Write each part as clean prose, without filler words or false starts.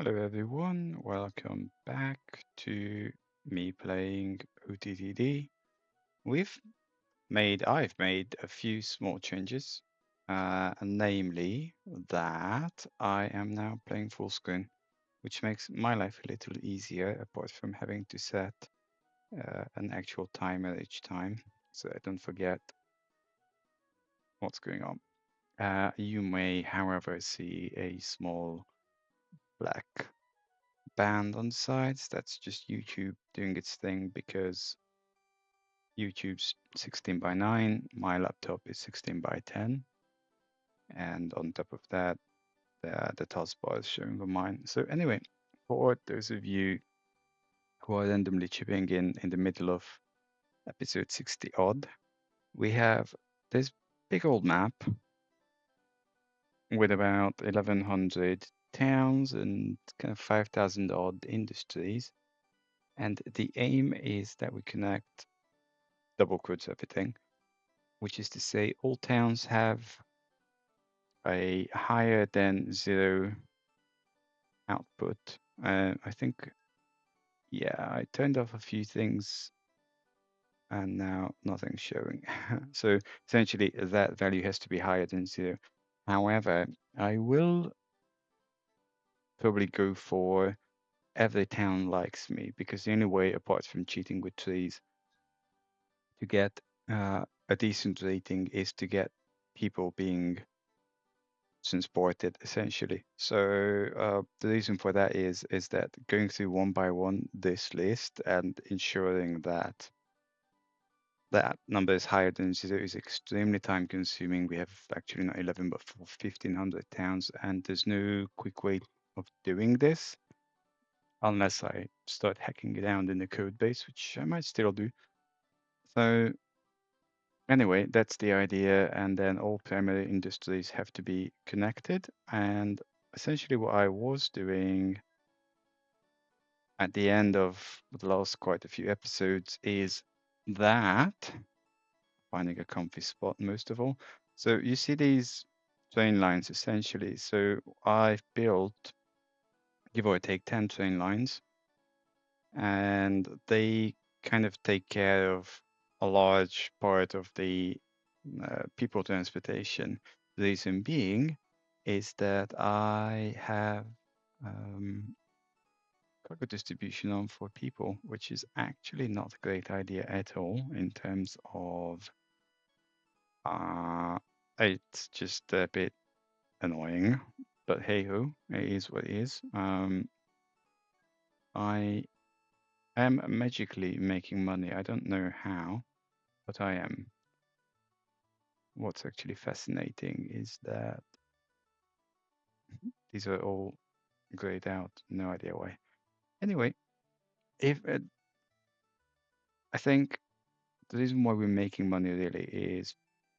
Hello everyone, welcome back to me playing OTTD. I've made a few small changes, namely that I am now playing full screen, which makes my life a little easier apart from having to set an actual timer each time so I don't forget what's going on. You may, however, see a small black band on the sides. That's just YouTube doing its thing because YouTube's 16:9, my laptop is 16:10, and on top of that, the taskbar is showing on mine. So anyway, for those of you who are randomly chipping in the middle of episode 60 odd, we have this big old map with about 1,100 towns and kind of 5,000 odd industries. And the aim is that we connect double quotes everything, which is to say all towns have a higher than zero output. I think, yeah, I turned off a few things and now nothing's showing. So essentially that value has to be higher than zero. However, I will probably go for every town likes me because the only way, apart from cheating with trees, to get a decent rating is to get people being transported essentially. So the reason for that is that going through one by one this list and ensuring that that number is higher than zero is extremely time consuming. We have actually not 11 but 1,500 towns, and there's no quick way of doing this unless I start hacking around in the code base, which I might still do. So anyway, that's the idea, and then all primary industries have to be connected. And essentially what I was doing at the end of the last quite a few episodes is that finding a comfy spot most of all. So you see these train lines essentially. So I've built, give or take, 10 train lines, and they kind of take care of a large part of the people transportation. The reason being is that I have cargo distribution on for people, which is actually not a great idea at all in terms of it's just a bit annoying, but hey ho, it is what it is. I am magically making money. I don't know how, but I am. What's actually fascinating is that these are all grayed out. No idea why. Anyway, if I think the reason why we're making money really is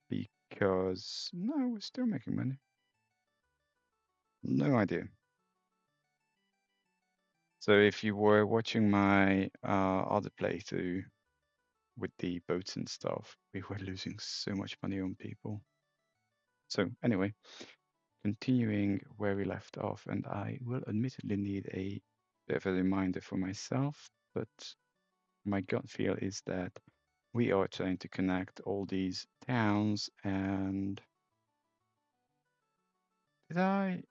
because no, we're still making money. No idea. So if you were watching my other playthrough with the boats and stuff, we were losing so much money on people. So anyway, continuing where we left off, and I will admittedly need a bit of a reminder for myself, but my gut feel is that we are trying to connect all these towns. And did I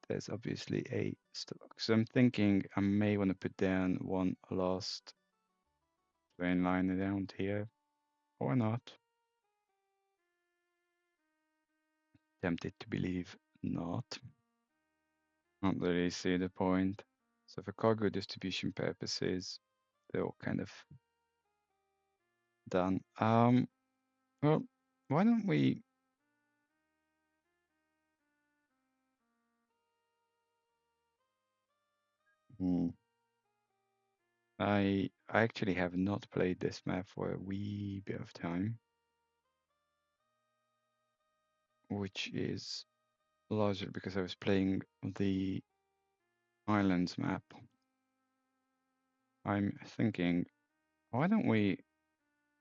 there's obviously a stock. So I'm thinking I may want to put down one last train line around here, or not. Tempted to believe not. Not really see the point. So for cargo distribution purposes, they're all kind of done. Well, why don't we? Hmm, I actually have not played this map for a wee bit of time, which is largely because I was playing the islands map. I'm thinking, why don't we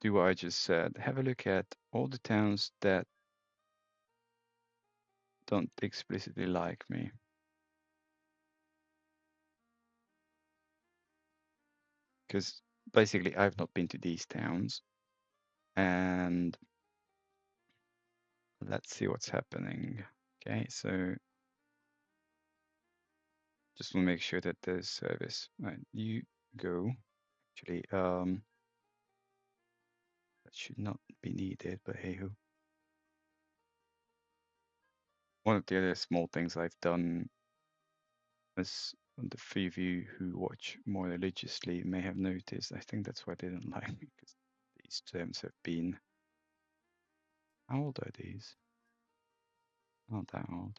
do what I just said? Have a look at all the towns that don't explicitly like me. Because basically I've not been to these towns, and let's see what's happening. Okay, so just want to make sure that there's service. Right, you go. Actually, that should not be needed, but hey ho. One of the other small things I've done, as the few of you who watch more religiously may have noticed, I think that's why they don't like me, because these terms have been. How old are these? Not that old.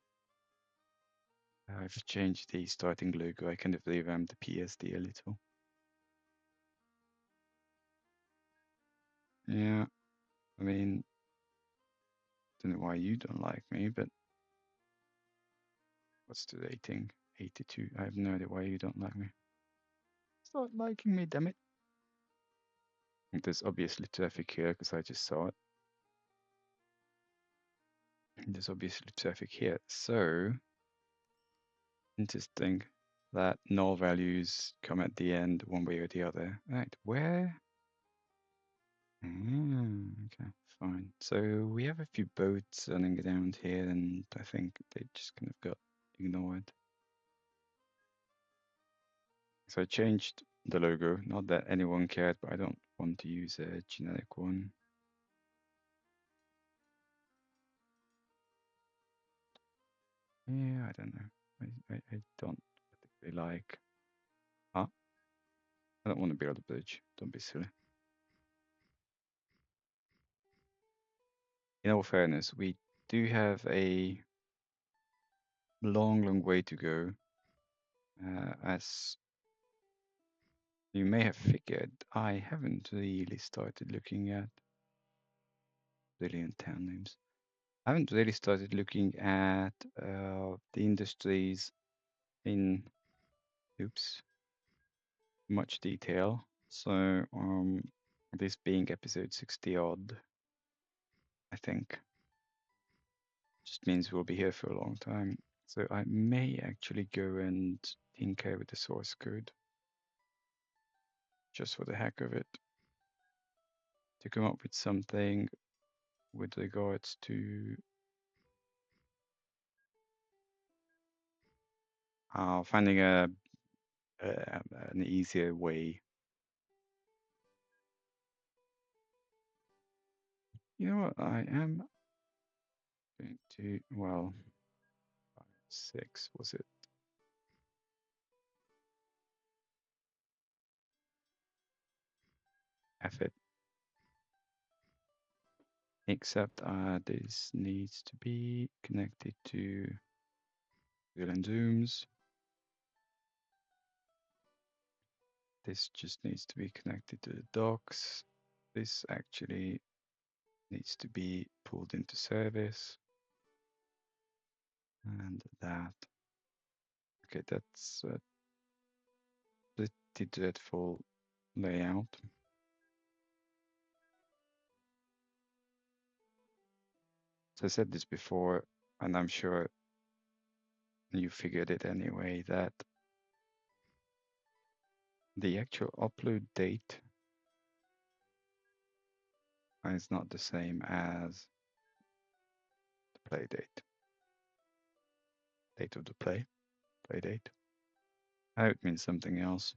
I've changed the starting logo. I kind of revamped the PSD a little. Yeah, I mean, don't know why you don't like me, but what's the rating? 82. I have no idea why you don't like me. Start liking me, damn it. There's obviously traffic here because I just saw it. There's obviously traffic here. So, interesting that null values come at the end one way or the other. Right, where? Okay, fine. So we have a few boats running around here, and I think they just kind of got ignored. So I changed the logo. Not that anyone cared, but I don't want to use a generic one. Yeah, I don't know. I don't particularly like. Ah, I don't want to build a bridge. Don't be silly. In all fairness, we do have a long, long way to go. As you may have figured, I haven't really started looking at brilliant town names. I haven't really started looking at the industries in, oops, much detail. So this being episode 60 odd, I think, just means we'll be here for a long time. So I may actually go and tinker with the source code just for the heck of it to come up with something with regards to finding an easier way. You know what? I am going to, well, 6 was it? F it. Except this needs to be connected to Wheel and Zooms. This just needs to be connected to the docs. This actually needs to be pulled into service. And that. Okay, that's a pretty dreadful layout. So I said this before, and I'm sure you figured it anyway, that the actual upload date is not the same as the play date. Date of the play date. I hope it means something else.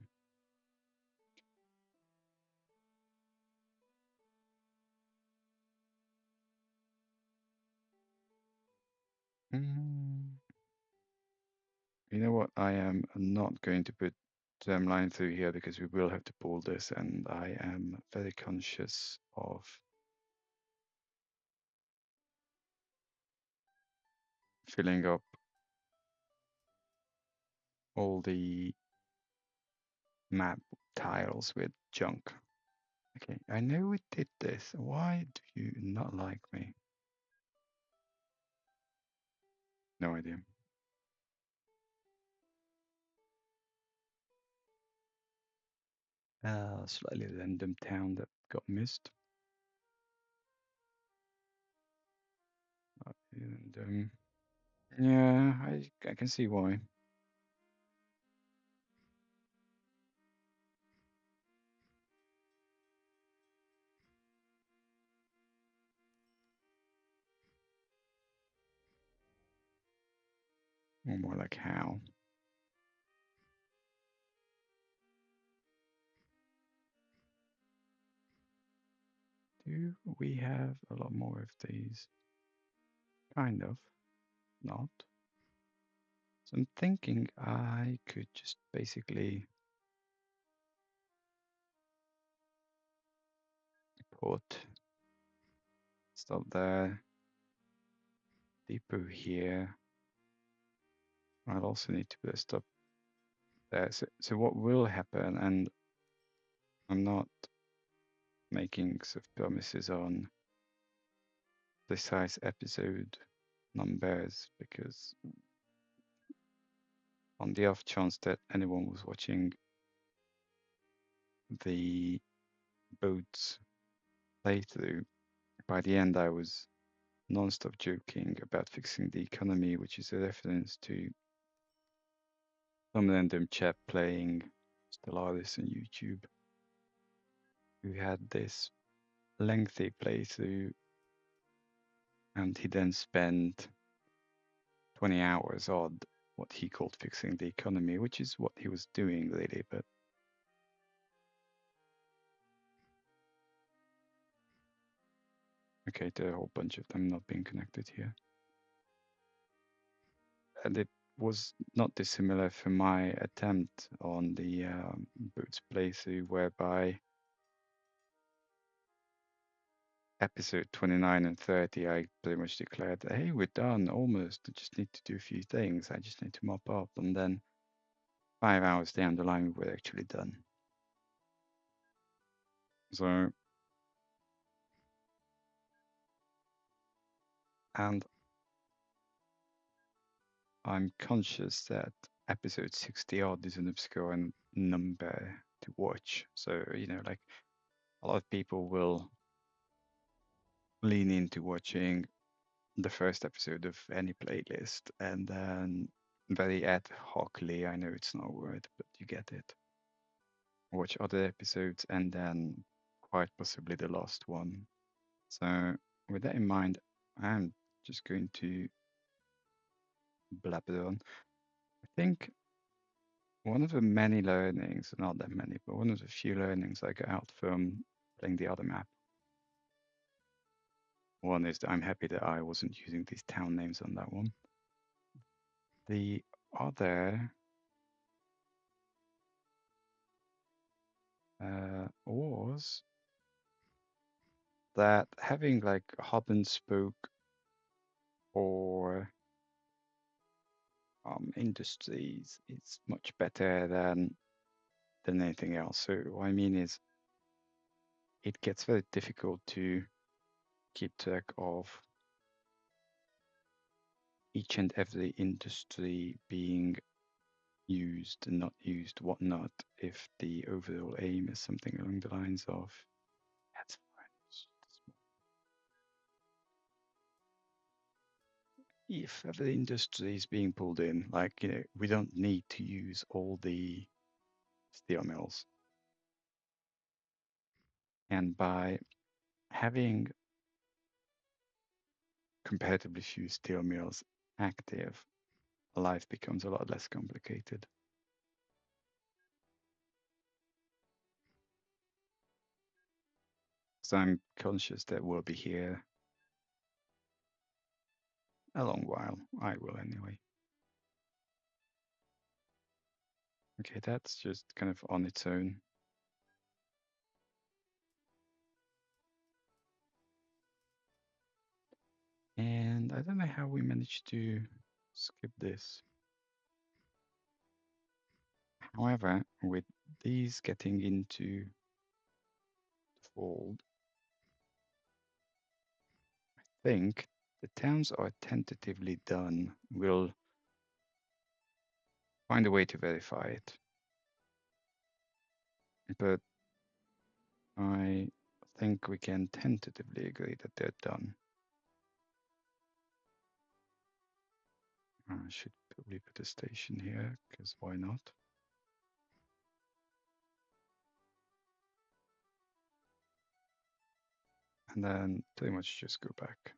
You know what? I am not going to put line through here because we will have to pull this, and I am very conscious of filling up all the map tiles with junk. Okay, I know we did this. Why do you not like me? No idea. Slightly random town that got missed. Random. Yeah, I can see why. Or more like how. Do we have a lot more of these? Kind of. Not. So I'm thinking I could just basically put stop there, depot here. I'll also need to put a stop there. So what will happen, and I'm not making sort of promises on precise episode numbers, because on the off chance that anyone was watching the boats playthrough, by the end I was non-stop joking about fixing the economy, which is a reference to some random chap playing Stellaris on YouTube who had this lengthy playthrough, and he then spent 20 hours odd what he called fixing the economy, which is what he was doing really, but okay, there are a whole bunch of them not being connected here. And it was not dissimilar from my attempt on the Boots playthrough, whereby episode 29 and 30, I pretty much declared, hey, we're done almost. I just need to do a few things. I just need to mop up. And then 5 hours down the line, we're actually done. So, and I'm conscious that episode 60 odd is an obscure number to watch. So, like a lot of people will lean into watching the first episode of any playlist, and then very ad hocly, I know it's not a word, but you get it, watch other episodes, and then quite possibly the last one. So with that in mind, I'm just going to blabber on. I think one of the many learnings, not that many, but one of the few learnings I got out from playing the other map, one is that I'm happy that I wasn't using these town names on that one. The other was that having like hub and spoke or industries is much better than anything else. So what I mean is it gets very difficult to keep track of each and every industry being used and not used, whatnot, if the overall aim is something along the lines of that's fine. If every industry is being pulled in, like, we don't need to use all the steel mills. And by having comparatively few steel mills active, life becomes a lot less complicated. So I'm conscious that we'll be here a long while. I will anyway. Okay, that's just kind of on its own. And I don't know how we managed to skip this. However, with these getting into the fold, I think the towns are tentatively done. We'll find a way to verify it. But I think we can tentatively agree that they're done. should probably put a station here, because why not? And then pretty much just go back.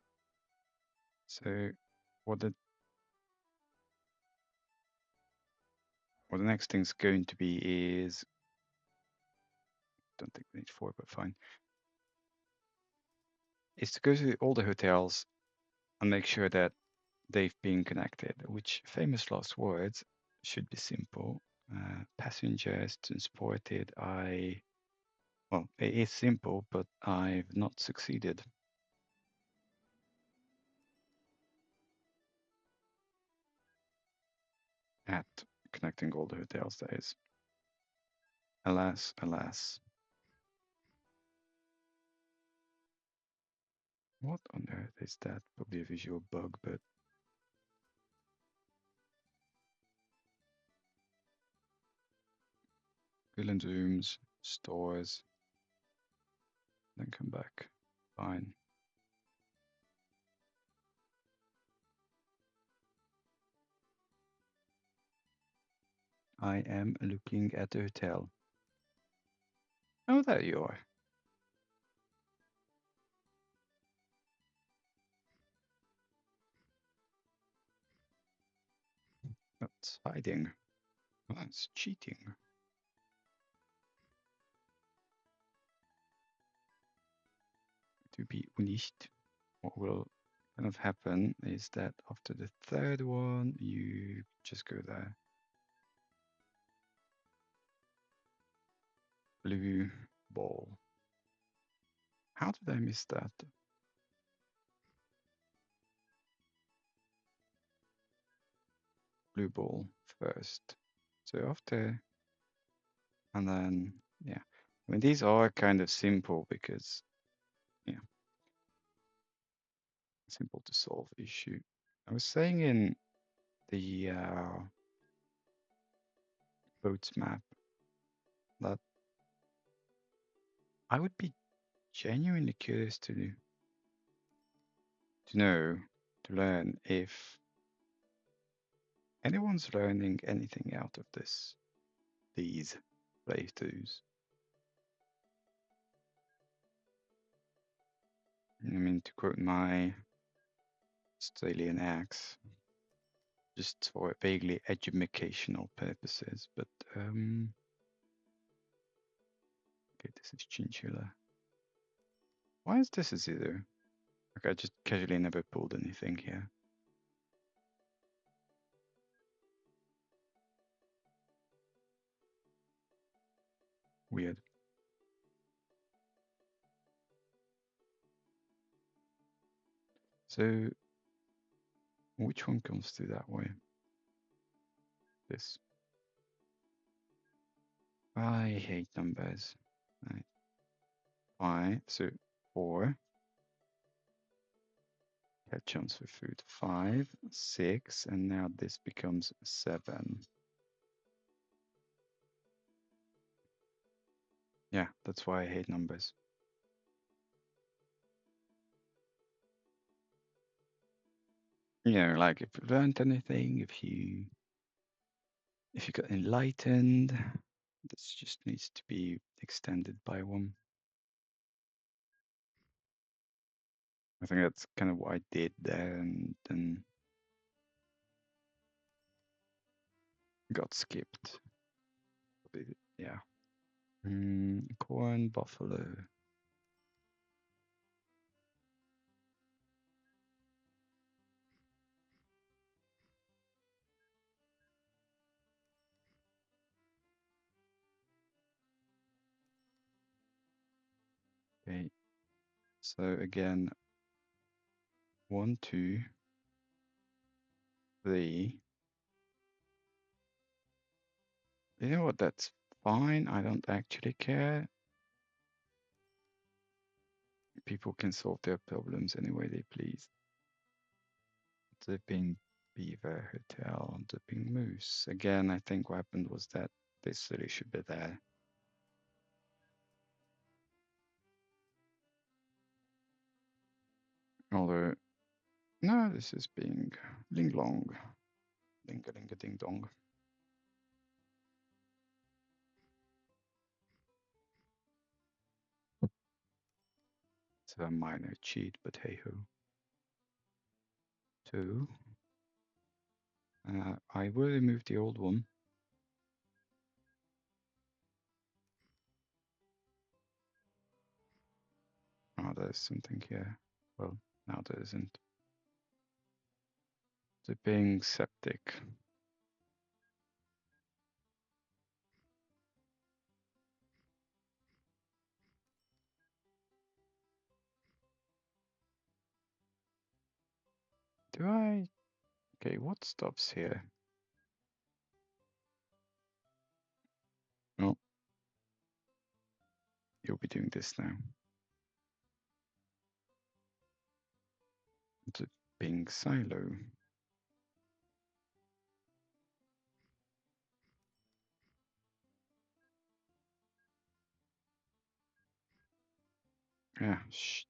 So what the next thing's going to be is, don't think we need 4, but fine, is to go to all the hotels and make sure that they've been connected, which famous last words should be simple. Passengers transported, well, it is simple, but I've not succeeded at connecting all the hotels, that is. Alas, alas. What on earth is that? Probably a visual bug, but fill in zooms, stores, then come back. Fine. I am looking at the hotel. Oh, there you are. That's hiding. That's cheating. To be honest, what will kind of happen is that after the third one, you just go there. Blue ball. How did I miss that? Blue ball first. So after, and then, yeah. I mean, these are kind of simple because, yeah, simple to solve issue. I was saying in the boats map that I would be genuinely curious to know, to learn if anyone's learning anything out of these playthroughs. I mean, to quote my Australian ex, just for vaguely educational purposes, but okay, this is chinchilla. Why is this a 0? Okay, I just casually never pulled anything here. Weird. So, which one comes through that way? This. I hate numbers. Right. 5, so 4. Cat chance for food. 5, 6, and now this becomes 7. Yeah, that's why I hate numbers. You know, like if you learned anything, if you got enlightened, this just needs to be extended by 1. I think that's kind of what I did there, and then got skipped. Yeah. Corn buffalo. Okay. So again, 1, 2, 3. You know what? That's fine. I don't actually care. People can solve their problems any way they please. Dipping beaver hotel, dipping moose. Again, I think what happened was that this really should be there. Although, no, this is being ling long. Ding dong. It's a minor cheat, but hey ho. 2. I will remove the old one. Oh, there's something here. Well, now there isn't. The being septic. Do I? Okay, what stops here? Oh, you'll be doing this now. The being silo. Ah, shh.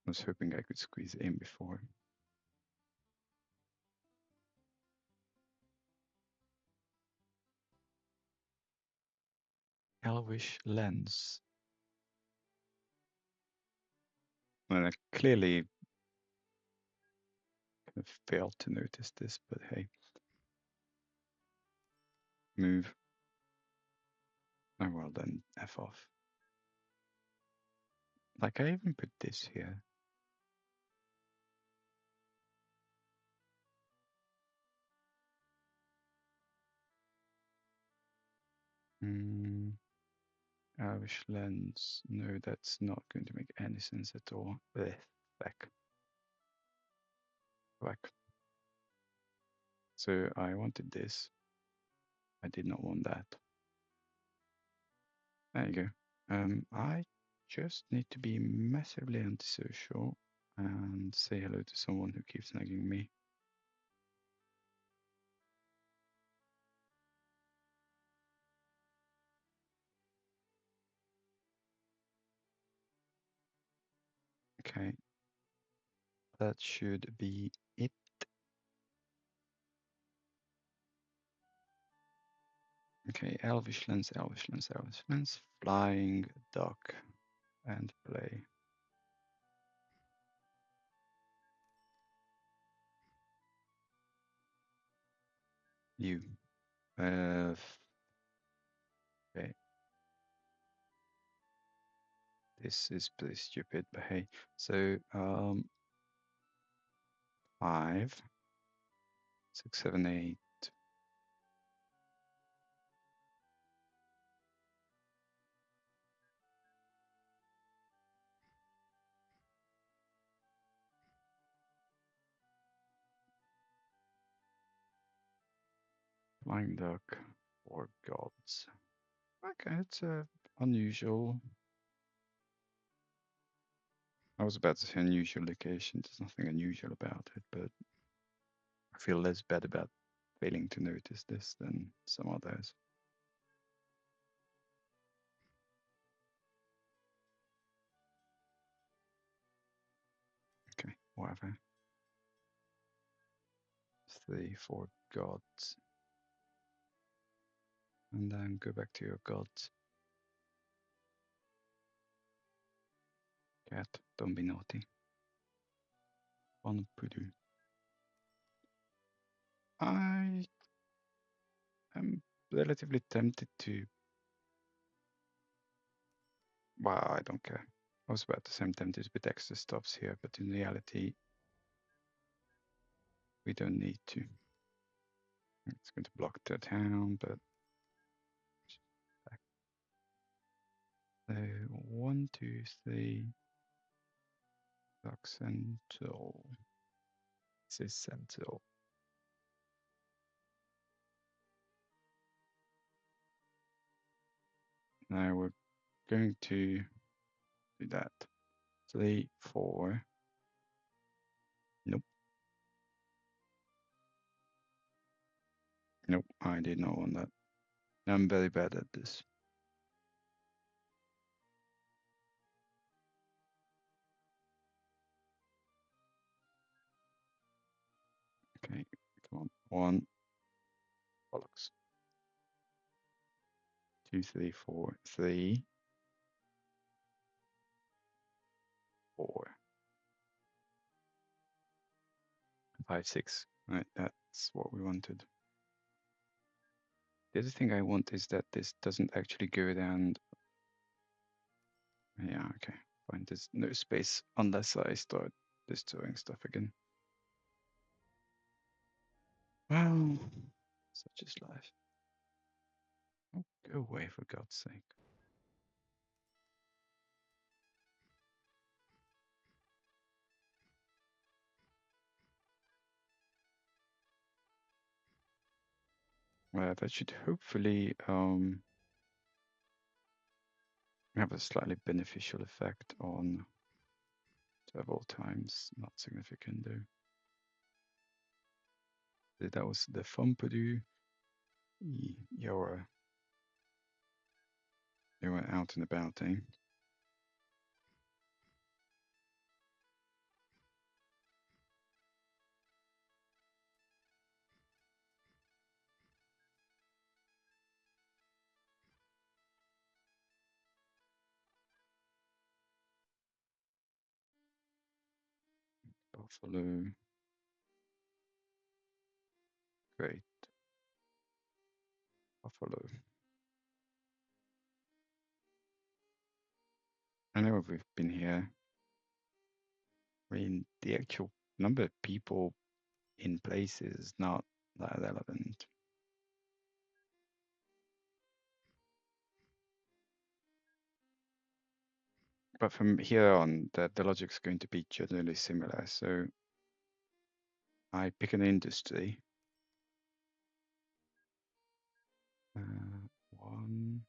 I was hoping I could squeeze it in before. Elvish lens. Well, I clearly kind of failed to notice this, but hey. Move. Oh, well then, F off. Like, I even put this here. Elvish lens. No, that's not going to make any sense at all. Back. Back. So I wanted this. I did not want that. There you go. I just need to be massively antisocial and say hello to someone who keeps nagging me. Okay. That should be it. Okay, Elvish lens, Elvish lens, Elvish lens, flying duck, and play. You. Okay. This is pretty stupid, but hey. So 5, 6, 7, 8. Flying duck, 4 gods. Okay, it's unusual. I was about to say unusual location. There's nothing unusual about it, but I feel less bad about failing to notice this than some others. Okay, whatever. 3, 4 gods. And then go back to your gods. Cat, don't be naughty. One pudu. I am relatively tempted to. Well, I don't care. I was about to say I'm tempted to put extra stops here, but in reality, we don't need to. It's going to block the town, but. So 1, 2, 3. Duck Central. This is Central. Now we're going to do that. 3, 4. Nope. Nope, I did not want that. I'm very bad at this. Okay, come on. 1, bollocks. 2, 3, 4, 3, 4, 5, 6. Right, that's what we wanted. The other thing I want is that this doesn't actually go down. Yeah, okay. Fine. There's no space unless I start destroying stuff again. Well, such is life. Oh, go away, for God's sake. That should hopefully have a slightly beneficial effect on travel times. Not significant though. That was the Fumpedu. You're they were out and about, eh? Buffalo. Great. Buffalo. I know we've been here. I mean, the actual number of people in places is not that relevant. But from here on, the logic's going to be generally similar. So I pick an industry. One.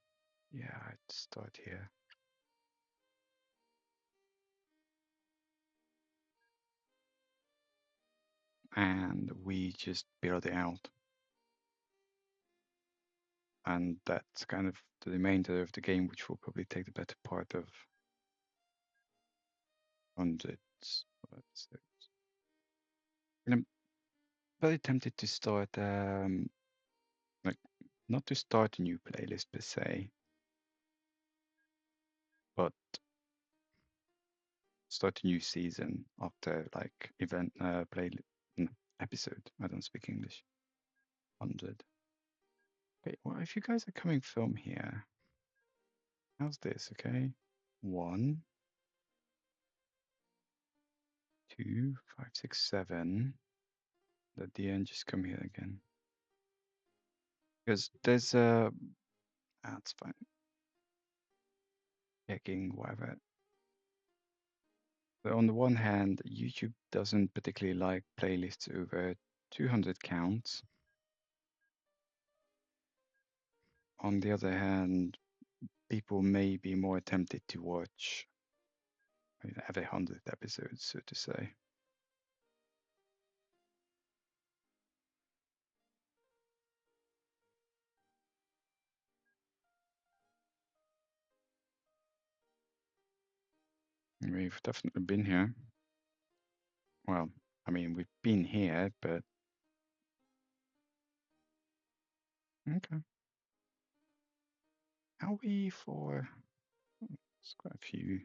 Yeah, I'd start here. And we just build it out. And that's kind of the remainder of the game, which will probably take the better part of hundreds. And I'm very tempted to start, like, not to start a new playlist per se, but start a new season after like event play episode. I don't speak English. 100. Okay, well, if you guys are coming from here, how's this? Okay, 1, 2, 5, 6, 7. Let the end just come here again. Because there's a that's fine. Checking whatever. So on the one hand, YouTube doesn't particularly like playlists over 200 counts. On the other hand, people may be more tempted to watch every 100 episodes, so to say. We've definitely been here. Well, I mean, we've been here, but okay. How are we for? There's quite a few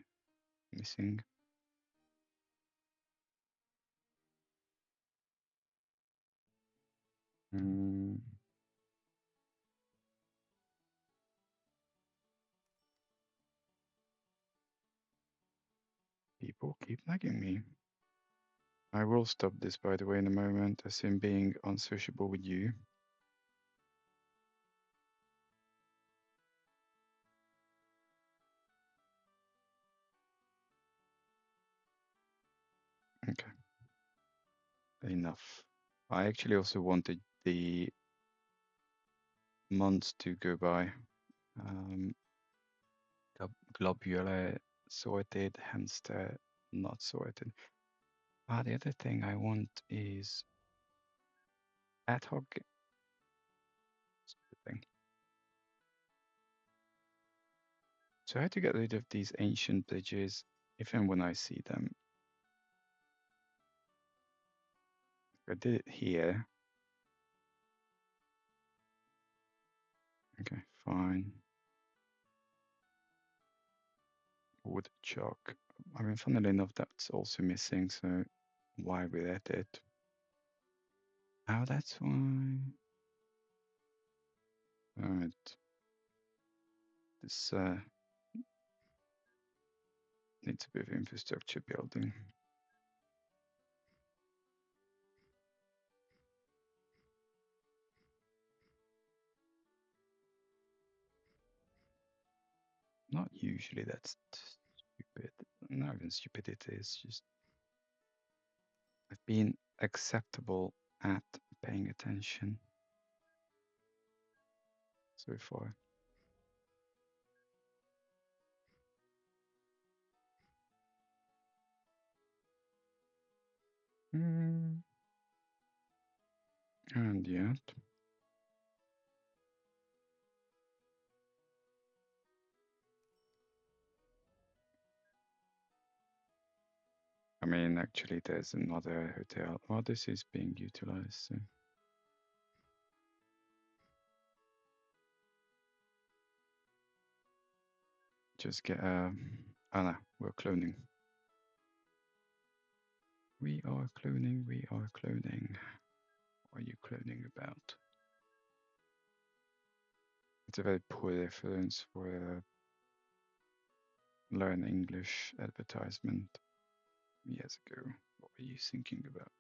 missing. People keep nagging me. I will stop this, by the way, in a moment, as in being unsociable with you. Okay. Enough. I actually also wanted the months to go by. Globular sorted, hamster not sorted. The other thing I want is ad hoc thing. So I had to get rid of these ancient bridges if and when I see them. I did it here. Okay, fine. Wood chalk. I mean, funnily enough, that's also missing, so why we at it? Oh, that's why. Alright. This needs a bit of infrastructure building. Not usually that's stupid. Not even stupidity, it's just I've been acceptable at paying attention so far. And yet, I mean, actually, there's another hotel. Well, this is being utilized. So. Just get oh no, we're cloning. We are cloning, we are cloning. What are you cloning about? It's a very poor reference for a Learn English advertisement years ago. What were you thinking about?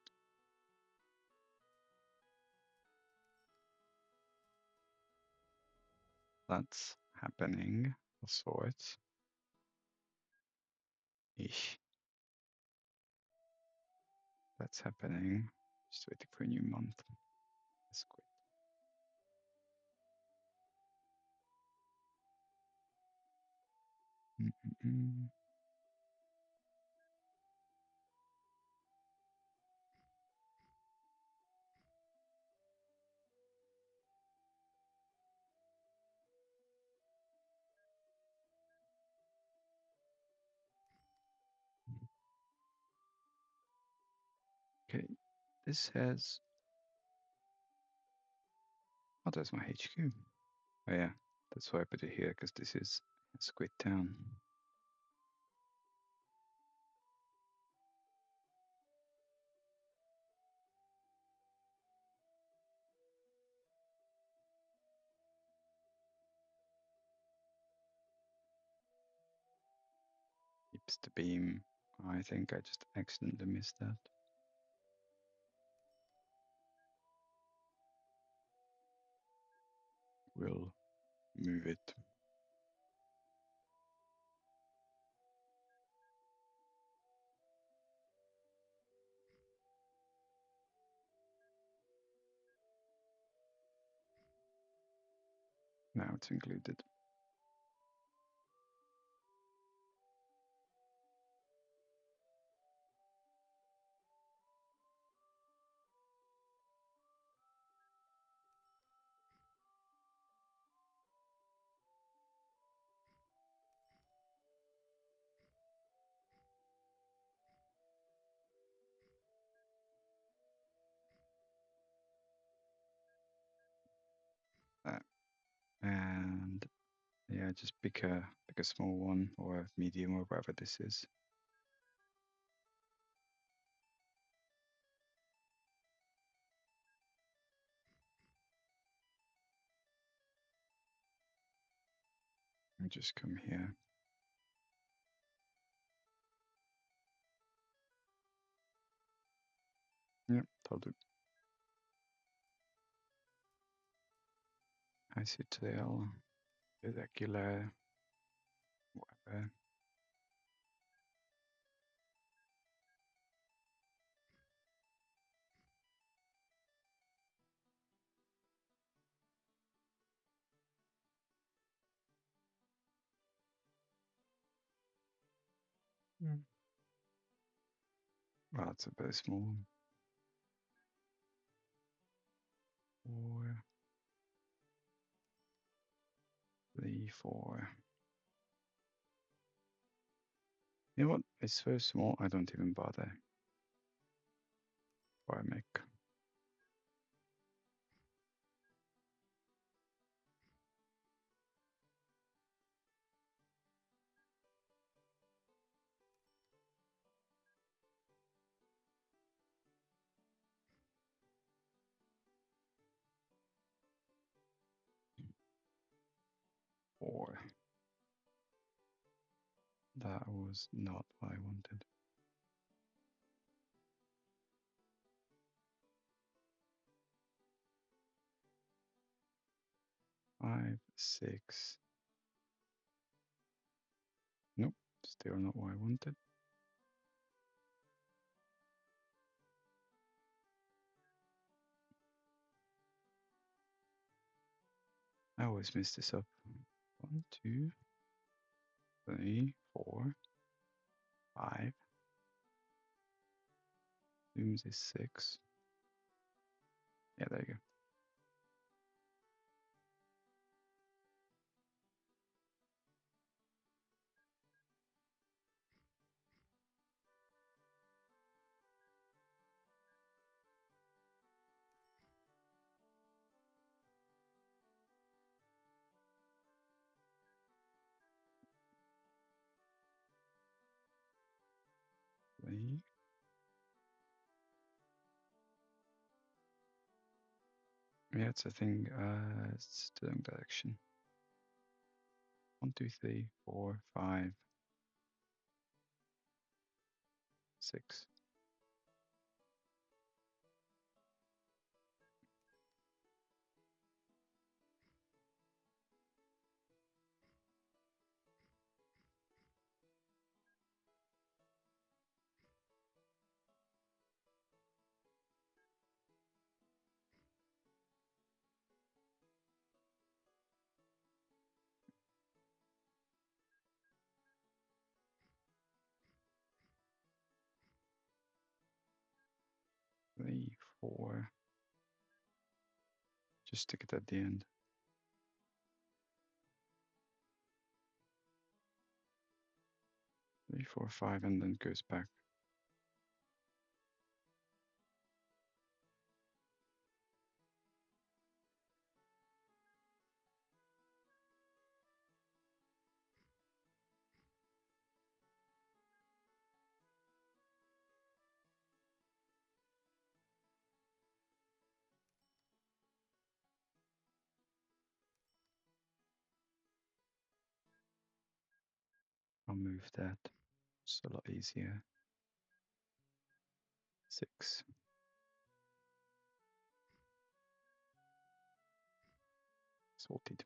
That's happening of sorts. Ish. That's happening. Just waiting for a new month. That's great. Okay, this has. Oh, that's my HQ. Oh yeah, that's why I put it here because this is Squid Town. Keeps the beam. I think I just accidentally missed that. We'll move it. Now it's included. And yeah, just pick a small one or a medium or whatever this is. And just come here. Yep, that'll do. ICTL, irregular, whatever. Well, it's a very small one. 4, 3, 4. You know what? It's so small, I don't even bother. Why make? That was not what I wanted. Five, six. Nope, still not what I wanted. I always mess this up. 1, 2, 3, 4, 5. Zooms is 6. Yeah, there you go. 3. Yeah, it's a thing. It's the wrong direction. 1, 2, 3, 4, 5, 6. 3, 4. Just stick it at the end. 3, 4, 5, and then goes back. I'll move that. It's a lot easier. 6. Sorted.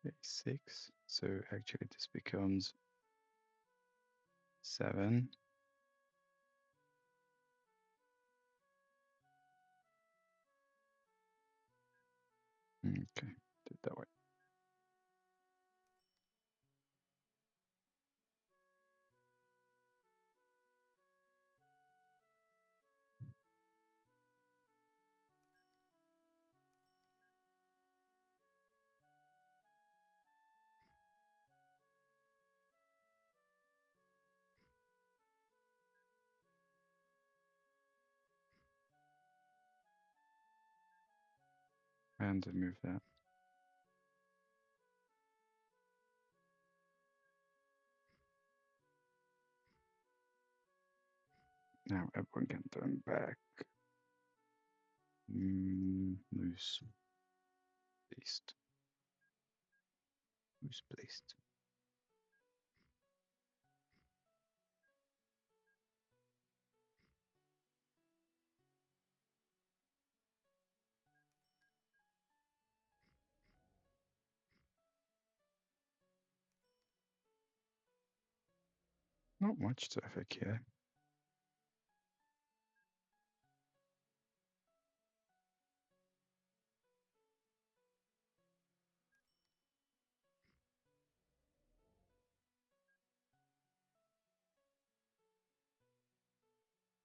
Okay, 6. So actually this becomes 7. Okay, do it that way. And move that. Now everyone can turn back. Moose. Placed. Moose placed. Not much traffic here.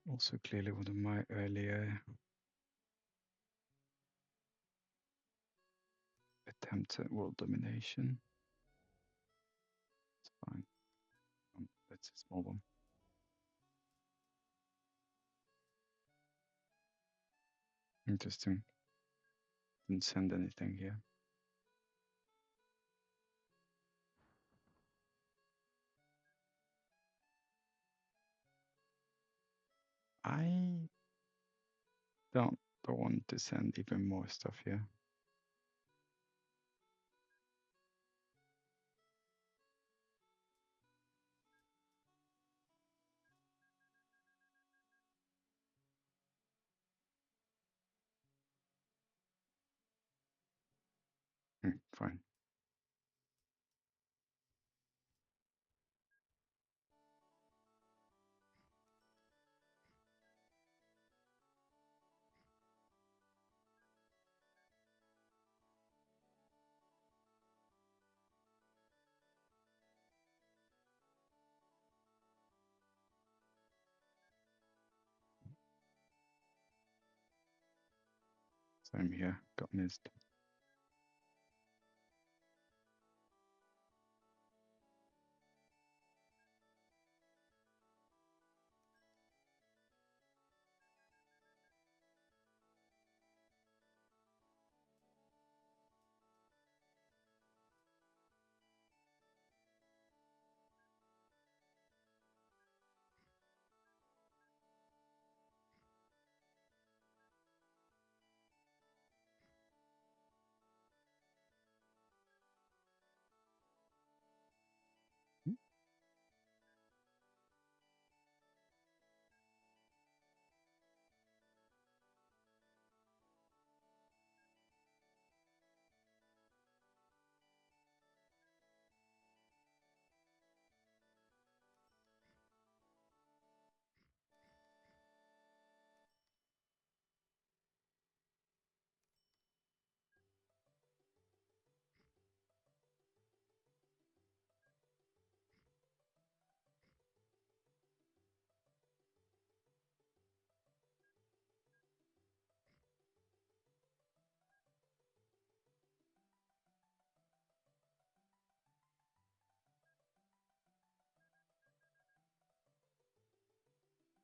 Also clearly one of my earlier attempts at world domination. It's fine. That's a small one. Interesting. Didn't send anything here. I don't want to send even more stuff here. Fine. Same here. Got missed.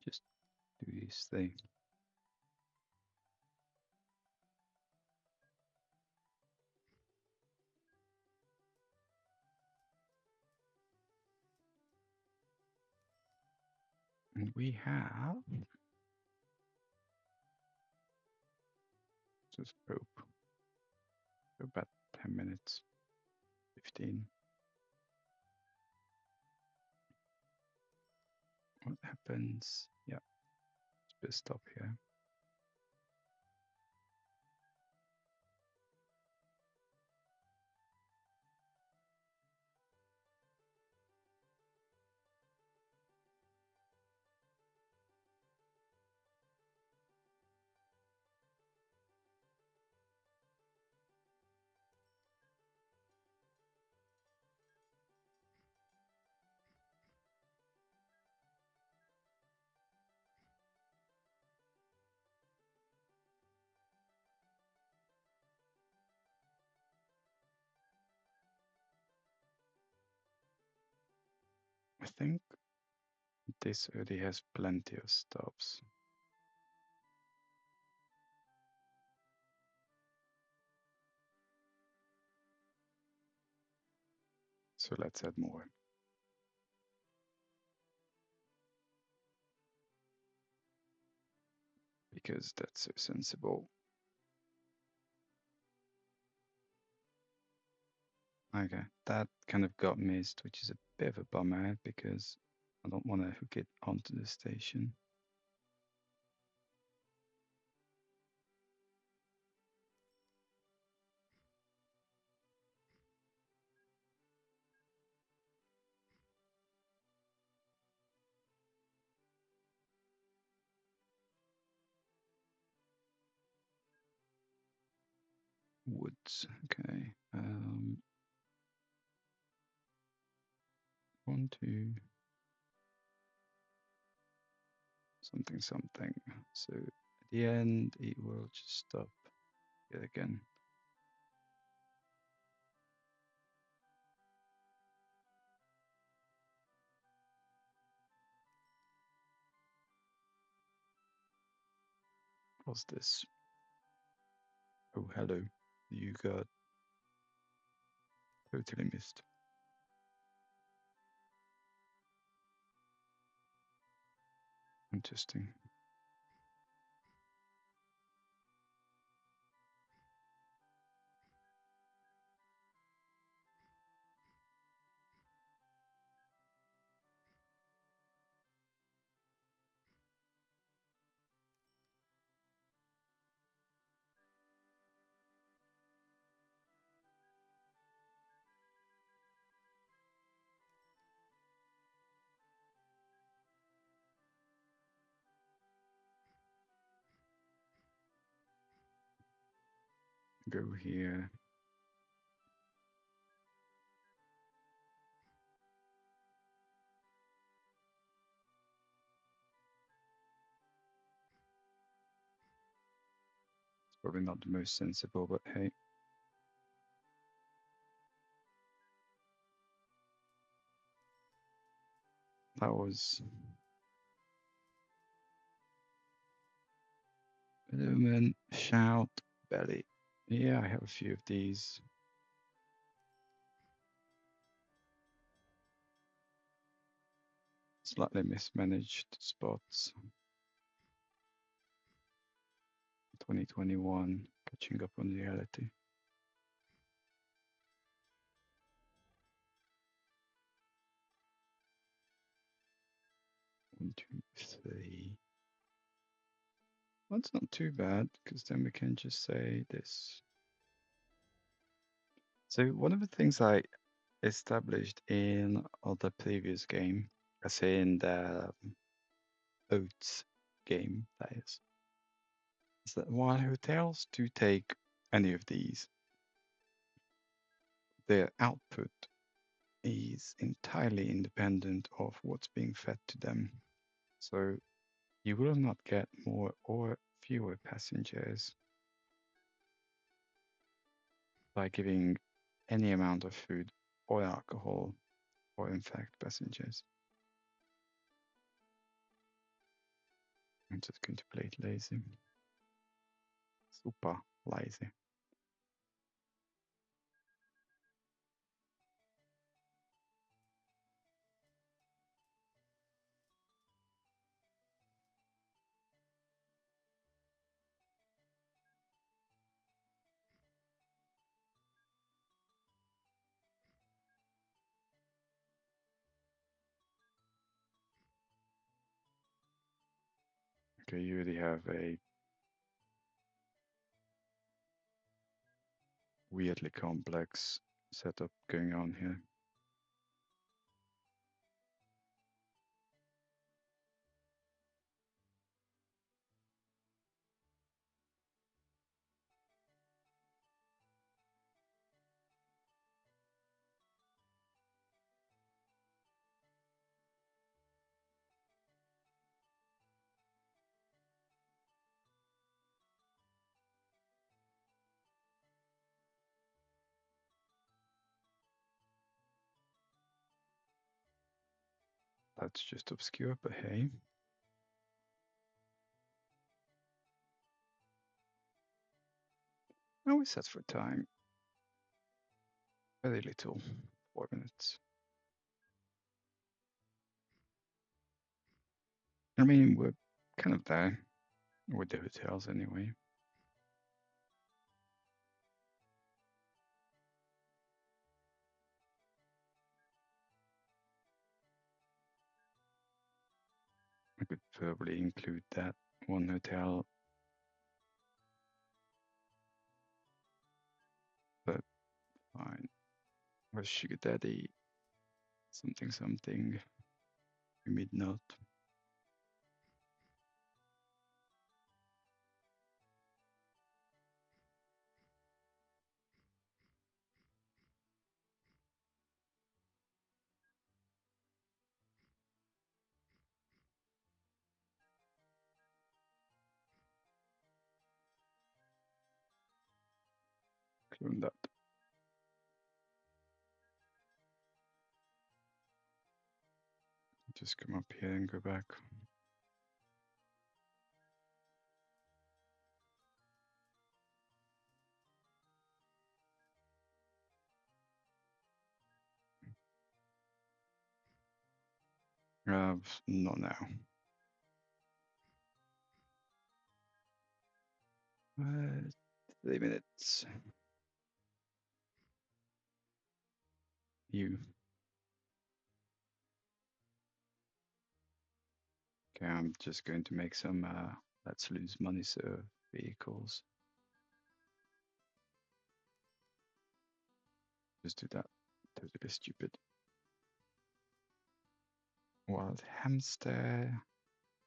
Just do this thing. And we have just probe for about 10 minutes, 15. What happens? Yeah, let's put a stop here. I think this already has plenty of stops. So let's add more. Because that's so sensible. Okay, that kind of got missed, which is a bit of a bummer because I don't want to hook it onto the station. Woods, okay. 1, 2, something, something. So at the end, it will just stop yet again. What's this? Oh, hello. You got totally missed. Interesting. Go here. It's probably not the most sensible, but hey. That was Lumen, Shout, Belly. Yeah, I have a few of these. Slightly mismanaged spots. 2021, catching up on reality. 1, 2, 3. That's not too bad, because then we can just say this. So one of the things I established in the previous game, as in the Oats game, that is that while hotels do take any of these, their output is entirely independent of what's being fed to them. So you will not get more or fewer passengers by giving any amount of food or alcohol, or in fact passengers. I'm just going to play it lazy. Super lazy. Okay, you already have a weirdly complex setup going on here. That's just obscure, but hey. Now we set for time. Very little. 4 minutes. I mean, we're kind of there with the hotels anyway. I could probably include that one hotel, but fine. Or Sugar Daddy, something, something, midnight. Clone that. Just come up here and go back. Not now. 3 minutes. You. Okay, I'm just going to make some let's lose money serve vehicles. Just do that. Totally stupid. Wild hamster.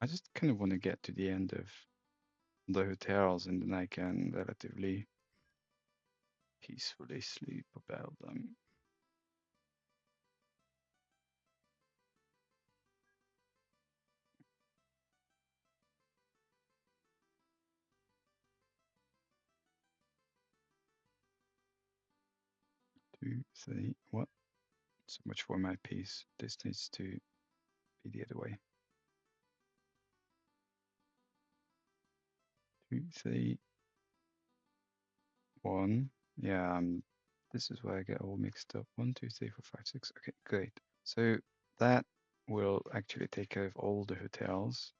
I just kind of want to get to the end of the hotels and then I can relatively peacefully sleep about them. Two, three, what? So much for my piece. This needs to be the other way. 2, 3, 1. Yeah, this is where I get all mixed up. 1, 2, 3, 4, 5, 6. Okay, great. So that will actually take care of all the hotels.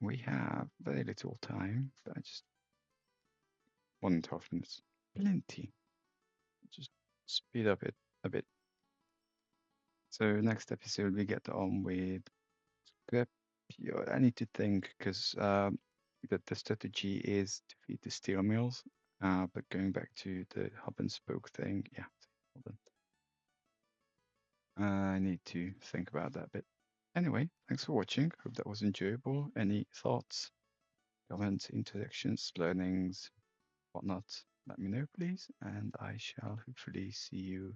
We have very little time, but I just 1.5 minutes. Plenty. Just speed up it a bit. So next episode we get on with scrap. I need to think because the strategy is to feed the steel mills. But going back to the hub and spoke thing, yeah. Hold on. I need to think about that a bit. Anyway, thanks for watching. Hope that was enjoyable. Any thoughts, comments, interactions, learnings, whatnot? Let me know, please, and I shall hopefully see you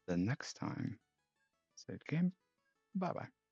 the next time. Save game. Bye bye.